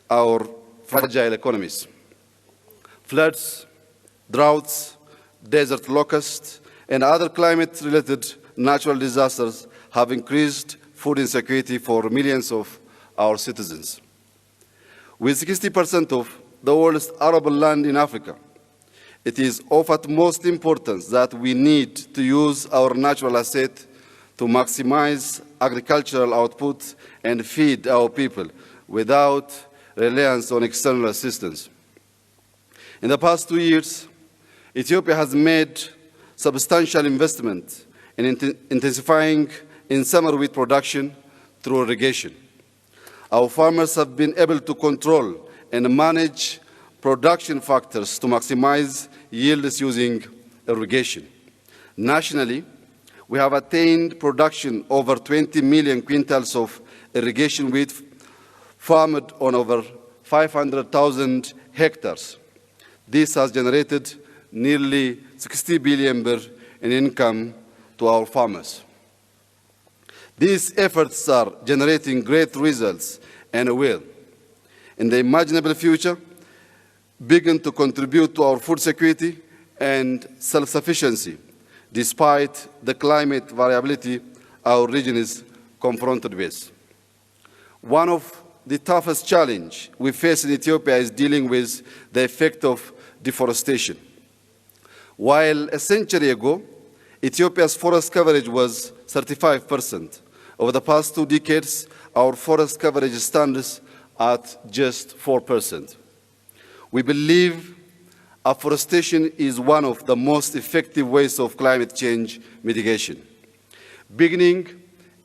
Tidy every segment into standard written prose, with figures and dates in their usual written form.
our fragile economies. Floods, droughts, desert locusts, and other climate-related natural disasters have increased food insecurity for millions of our citizens. With 60% of the world's arable land in Africa, it is of utmost importance that we need to use our natural asset to maximize agricultural output and feed our people without reliance on external assistance. In the past 2 years, Ethiopia has made substantial investment in intensifying in summer wheat production through irrigation. Our farmers have been able to control and manage production factors to maximize yields using irrigation. Nationally, we have attained production over 20 million quintals of irrigation wheat farmed on over 500,000 hectares. This has generated nearly 60 billion birr in income to our farmers. These efforts are generating great results and will, in the imaginable future, begin to contribute to our food security and self-sufficiency, despite the climate variability our region is confronted with. One of the toughest challenges we face in Ethiopia is dealing with the effect of deforestation. While a century ago, Ethiopia's forest coverage was 35%, over the past 2 decades, our forest coverage stands at just 4%. We believe afforestation is one of the most effective ways of climate change mitigation. Beginning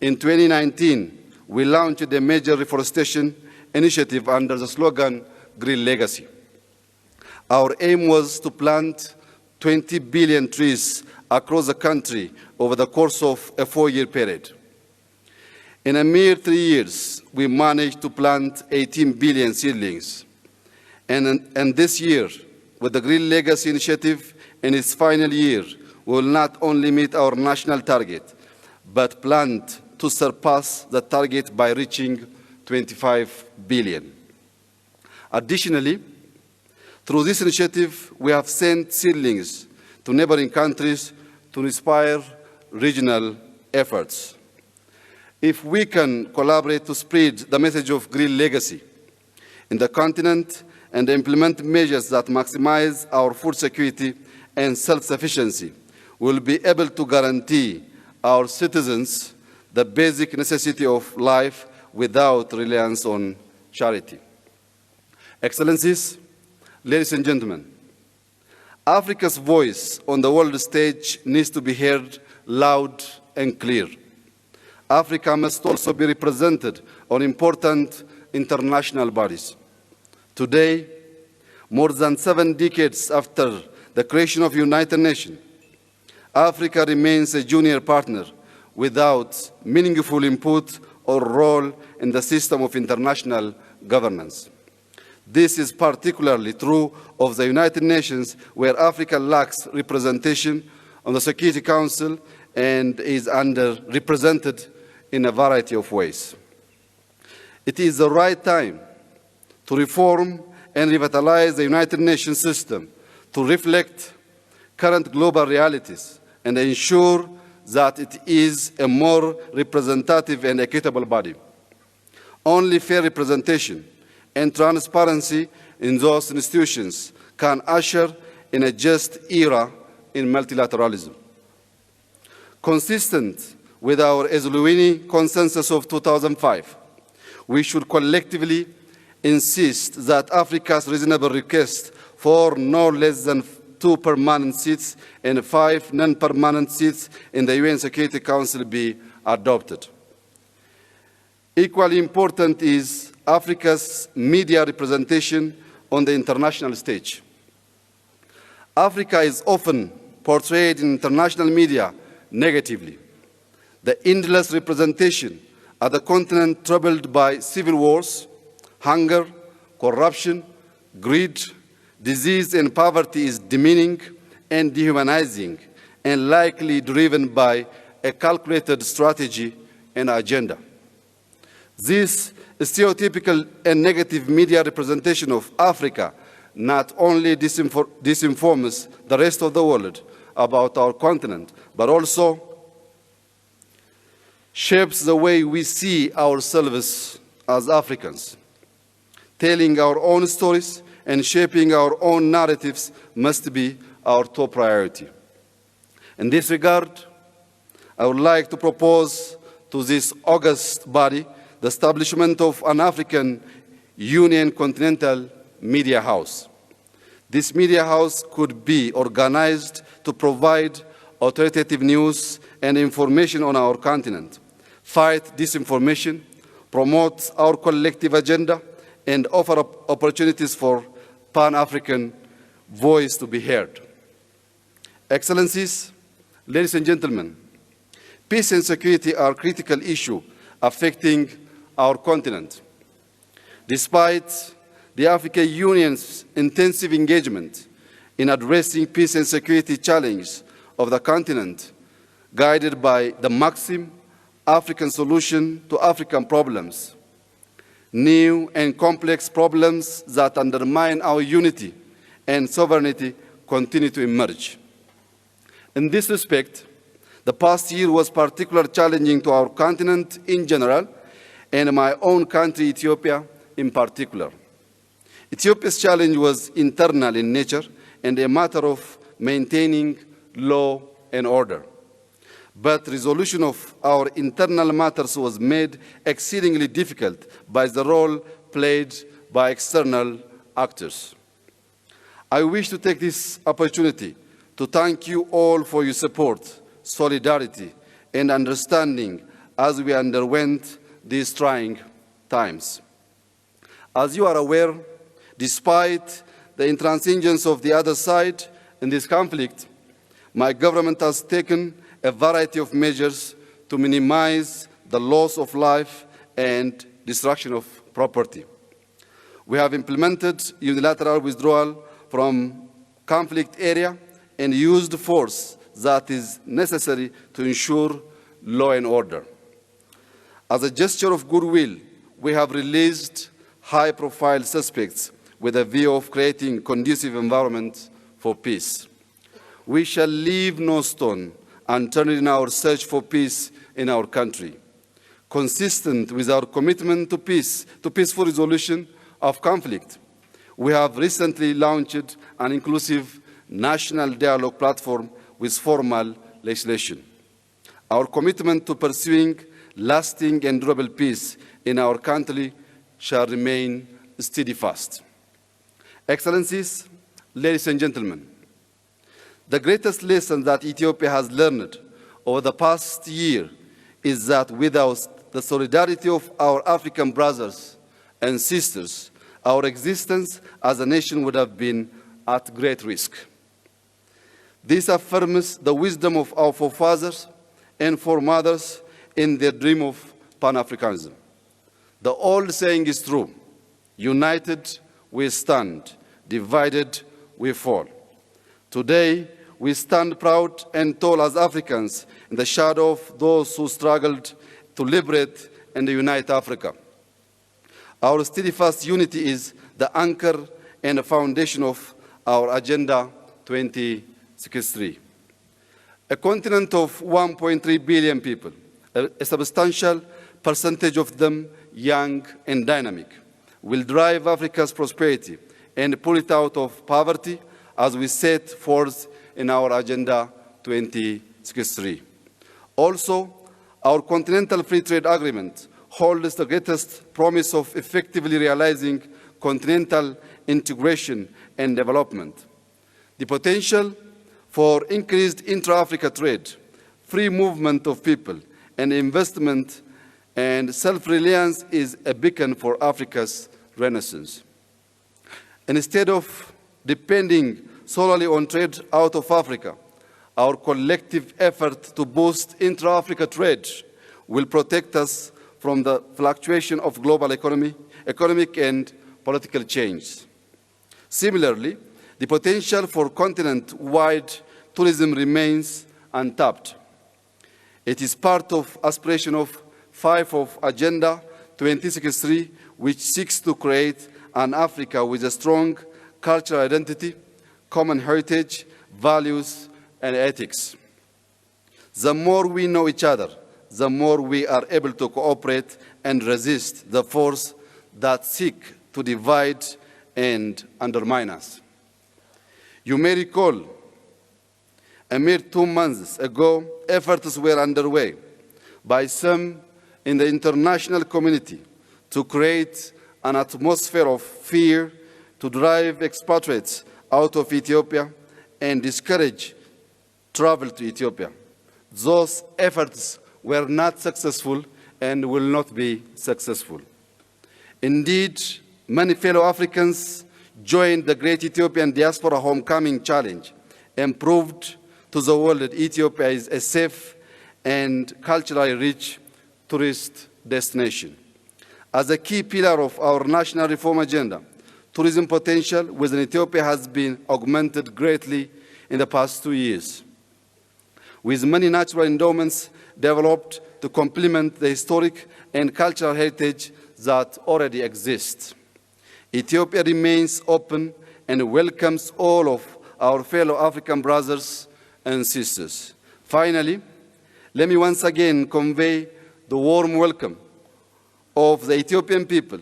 in 2019, we launched a major reforestation initiative under the slogan Green Legacy. Our aim was to plant 20 billion trees across the country over the course of a 4-year period. In a mere 3 years, we managed to plant 18 billion seedlings. And this year, with the Green Legacy Initiative in its final year, we will not only meet our national target, but plan to surpass the target by reaching 25 billion. Additionally, through this initiative, we have sent seedlings to neighboring countries to inspire regional efforts. If we can collaborate to spread the message of Green Legacy in the continent and implement measures that maximize our food security and self-sufficiency, we will be able to guarantee our citizens the basic necessity of life without reliance on charity. Excellencies, ladies and gentlemen, Africa's voice on the world stage needs to be heard loud and clear. Africa must also be represented on important international bodies. Today, more than 7 decades after the creation of the United Nations, Africa remains a junior partner without meaningful input or role in the system of international governance. This is particularly true of the United Nations, where Africa lacks representation on the Security Council and is underrepresented in a variety of ways. It is the right time to reform and revitalize the United Nations system to reflect current global realities and ensure that it is a more representative and equitable body. Only fair representation and transparency in those institutions can usher in a just era in multilateralism. Consistent with our Esluini Consensus of 2005, we should collectively insist that Africa's reasonable request for no less than 2 permanent seats and 5 non-permanent seats in the UN Security Council be adopted. Equally important is Africa's media representation on the international stage. Africa is often portrayed in international media negatively. The endless representation of the continent troubled by civil wars, hunger, corruption, greed, disease, and poverty is demeaning and dehumanizing, and likely driven by a calculated strategy and agenda. This stereotypical and negative media representation of Africa not only disinforms the rest of the world about our continent, but also shapes the way we see ourselves as Africans. Telling our own stories and shaping our own narratives must be our top priority. In this regard, I would like to propose to this august body the establishment of an African Union Continental Media House. This media house could be organized to provide authoritative news and information on our continent, fight disinformation, promote our collective agenda, and offer opportunities for Pan-African voice to be heard. Excellencies, ladies and gentlemen, peace and security are critical issues affecting our continent. Despite the African Union's intensive engagement in addressing peace and security challenges of the continent, guided by the maxim African solution to African problems, new and complex problems that undermine our unity and sovereignty continue to emerge. In this respect, the past year was particularly challenging to our continent in general and my own country, Ethiopia, in particular. Ethiopia's challenge was internal in nature and a matter of maintaining law and order. But resolution of our internal matters was made exceedingly difficult by the role played by external actors. I wish to take this opportunity to thank you all for your support, solidarity, and understanding as we underwent these trying times. As you are aware, despite the intransigence of the other side in this conflict, my government has taken a variety of measures to minimize the loss of life and destruction of property. We have implemented unilateral withdrawal from conflict area and used force that is necessary to ensure law and order. As a gesture of goodwill, we have released high-profile suspects with a view of creating a conducive environment for peace. We shall leave no stone unturned in our search for peace in our country. Consistent with our commitment to peace, to peaceful resolution of conflict, we have recently launched an inclusive national dialogue platform with formal legislation. Our commitment to pursuing lasting and durable peace in our country shall remain steadfast. Excellencies, ladies and gentlemen, the greatest lesson that Ethiopia has learned over the past year is that without the solidarity of our African brothers and sisters, our existence as a nation would have been at great risk. This affirms the wisdom of our forefathers and foremothers in their dream of Pan-Africanism. The old saying is true: united we stand, divided we fall. Today, we stand proud and tall as Africans in the shadow of those who struggled to liberate and unite Africa. Our steadfast unity is the anchor and the foundation of our Agenda 2063. A continent of 1.3 billion people, a substantial percentage of them young and dynamic, will drive Africa's prosperity and pull it out of poverty as we set forth in our Agenda 2063. Also, our Continental Free Trade Agreement holds the greatest promise of effectively realizing continental integration and development. The potential for increased intra-Africa trade, free movement of people, and investment and self-reliance is a beacon for Africa's renaissance. Instead of depending solely on trade out of Africa, our collective effort to boost intra-Africa trade will protect us from the fluctuation of global economic and political change. Similarly, the potential for continent-wide tourism remains untapped. It is part of aspiration of 5 of Agenda 2063, which seeks to create an Africa with a strong cultural identity, common heritage, values, and ethics. The more we know each other, the more we are able to cooperate and resist the force that seek to divide and undermine us. You may recall, a mere 2 months ago, efforts were underway by some in the international community to create an atmosphere of fear, to drive expatriates out of Ethiopia and discourage travel to Ethiopia. Those efforts were not successful and will not be successful. Indeed, many fellow Africans joined the Great Ethiopian Diaspora Homecoming Challenge and proved to the world that Ethiopia is a safe and culturally rich tourist destination. As a key pillar of our national reform agenda, tourism potential within Ethiopia has been augmented greatly in the past 2 years, with many natural endowments developed to complement the historic and cultural heritage that already exists. Ethiopia remains open and welcomes all of our fellow African brothers and sisters. Finally, let me once again convey the warm welcome of the Ethiopian people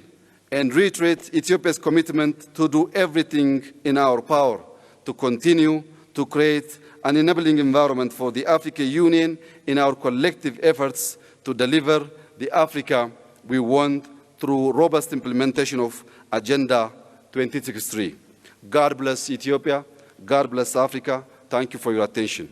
and reiterate Ethiopia's commitment to do everything in our power to continue to create an enabling environment for the African Union in our collective efforts to deliver the Africa we want through robust implementation of Agenda 2063. God bless Ethiopia. God bless Africa. Thank you for your attention.